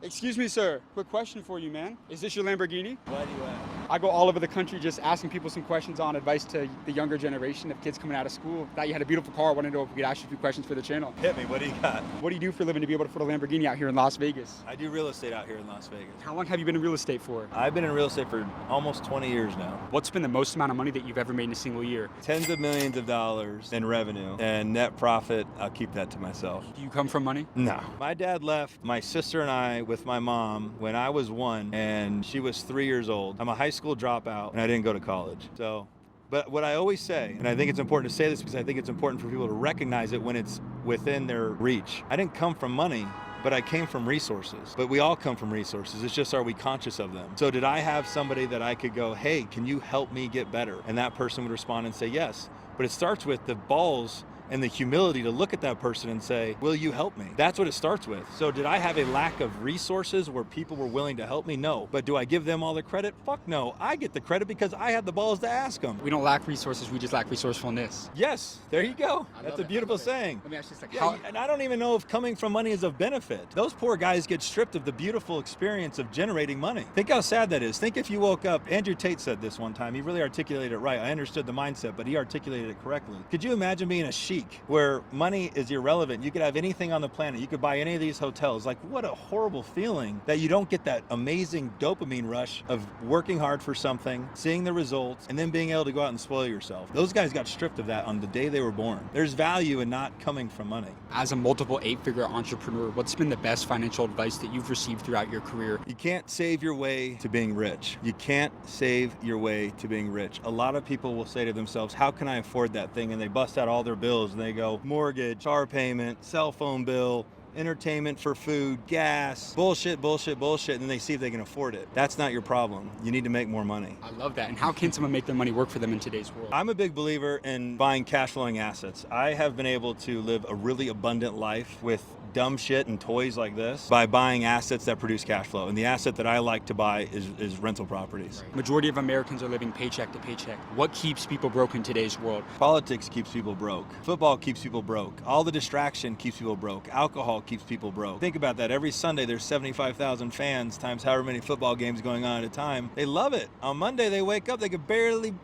Excuse me, sir. Quick question for you, man. Is this your Lamborghini? Why do you ask? I go all over the country just asking people some questions on advice to the younger generation of kids coming out of school. Thought you had a beautiful car. I wanted to know if we could ask you a few questions for the channel. Hit me, what do you got? What do you do for a living to be able to put a Lamborghini out here in Las Vegas? I do real estate out here in Las Vegas. How long have you been in real estate for? I've been in real estate for almost 20 years now. What's been the most amount of money that you've ever made in a single year? Tens of millions of dollars in revenue and net profit, I'll keep that to myself. Do you come from money? No. My dad left my sister and I with my mom when I was 1 and she was 3 years old. I'm a high school dropout and I didn't go to college. But what I always say, and I think it's important to say this because I think it's important for people to recognize it when it's within their reach. I didn't come from money, but I came from resources. But we all come from resources. It's just, are we conscious of them? So did I have somebody that I could go, hey, can you help me get better? And that person would respond and say yes. But it starts with the balls and the humility to look at that person and say, will you help me? That's what it starts with. So did I have a lack of resources where people were willing to help me? No. But do I give them all the credit? Fuck no. I get the credit because I had the balls to ask them. We don't lack resources, we just lack resourcefulness. Yes, there you go. That's a beautiful saying. Let me ask you this, And I don't even know if coming from money is of benefit. Those poor guys get stripped of the beautiful experience of generating money. Think how sad that is. Think if you woke up, Andrew Tate said this one time, he really articulated it right. I understood the mindset, but he articulated it correctly. Could you imagine being a sheik where money is irrelevant? You could have anything on the planet. You could buy any of these hotels. Like, what a horrible feeling that you don't get that amazing dopamine rush of working hard for something, seeing the results, and then being able to go out and spoil yourself. Those guys got stripped of that on the day they were born. There's value in not coming from money. As a multiple 8-figure entrepreneur, what's been the best financial advice that you've received throughout your career? You can't save your way to being rich. You can't save your way to being rich. A lot of people will say to themselves, how can I afford that thing? And they bust out all their bills and they go, mortgage, car payment, cell phone bill, entertainment for food, gas, bullshit, and then they see if they can afford it. That's not your problem. You need to make more money. I love that. And how can someone make their money work for them in today's world? I'm a big believer in buying cash flowing assets. I have been able to live a really abundant life with dumb shit and toys like this by buying assets that produce cash flow. And the asset that I like to buy is rental properties. Right. Majority of Americans are living paycheck to paycheck. What keeps people broke in today's world? Politics keeps people broke. Football keeps people broke. All the distraction keeps people broke. Alcohol keeps people broke. Think about that. Every Sunday there's 75,000 fans times however many football games going on at a time. They love it. On Monday they wake up, they could barely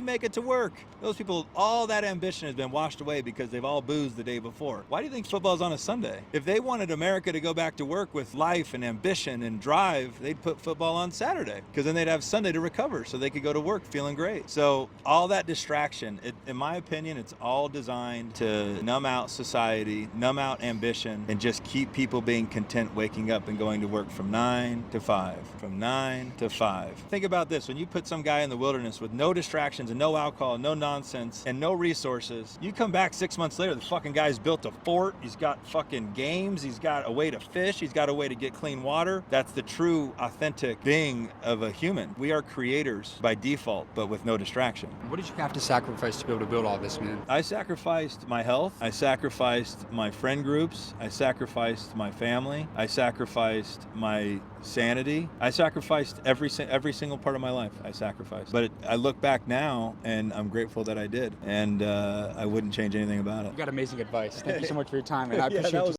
make it to work. Those people, all that ambition has been washed away because they've all boozed the day before. Why do you think football's on a Sunday? If they wanted America to go back to work with life and ambition and drive, they'd put football on Saturday because then they'd have Sunday to recover so they could go to work feeling great. So all that distraction, in my opinion, it's all designed to numb out society, numb out ambition, and just keep people being content waking up and going to work from 9 to 5, from 9 to 5. Think about this. When you put some guy in the wilderness with no distractions and no alcohol, no nonsense, and no resources, you come back 6 months later, the fucking guy's built a fort, he's got fucking games, he's got a way to fish, he's got a way to get clean water. That's the true, authentic being of a human. We are creators by default, but with no distraction. What did you have to sacrifice to be able to build all this, man? I sacrificed my health, I sacrificed my friend groups, I sacrificed my family, I sacrificed my sanity. I sacrificed every single part of my life. I sacrificed. But I look back now and I'm grateful that I did. And I wouldn't change anything about it. You got amazing advice. Thank you so much for your time, and I appreciate you.